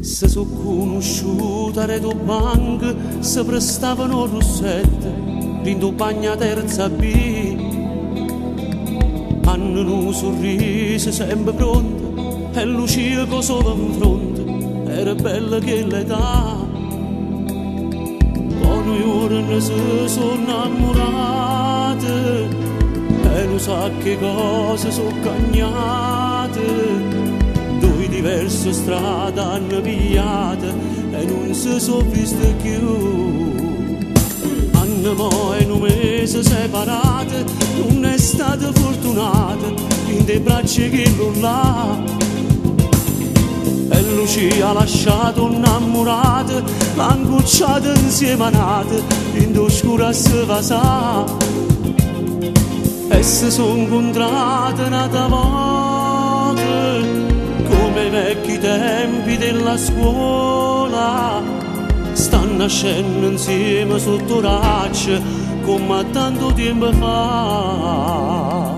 Se so conosciuta a Redo Bank, se prestavano rossette, rindo bagna terza B. Hanno un sorriso sempre pronto, e Lucia con solo in fronte, era bella che l'età. Poi noi ora ne si sono innamorate, e non sa che cose sono cagnate. Diverse strade hanno pigliate e non si sono viste più. Hanno mai un mese separate, non è stata fortunata in dei braccia che non l'ha. E Lucia ha lasciato innamorata, l'ha ingocciata insieme a nate, in d'oscura si va sa. E si sono incontrate un'altra volta, come i vecchi tempi della scuola, stanno nascendo insieme sotto raccia come tanto tempo fa.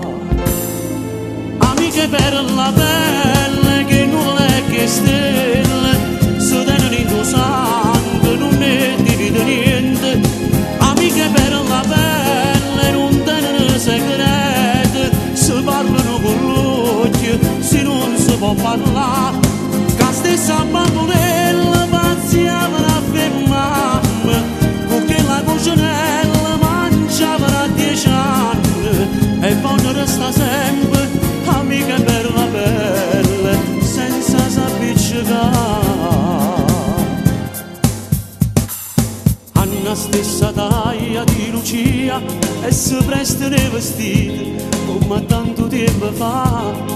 Amiche per la pelle che non è che stelle, se tengono in tuo sangue non ne divide niente. Amiche per la pelle non tengono segreti, si parlano con l'occhio, se non si può parlare. Che stessa bambonella pazziava a fermarmi, perché la cucinella mangiava a 10 anni, e poi resta sempre amica per la pelle, senza s'appiccicare. Hanno stessa taglia di Lucia e si prestano i vestiti come tanto tempo fa.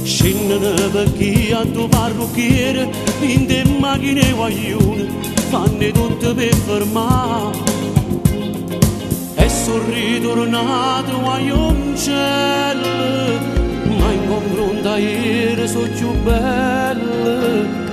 Scendono perché a tuo parrucchiere in te macchine guaglione fanno tutto per fermare. E sono ritornato guaglioncello, ma in confronto a ieri sono più belle.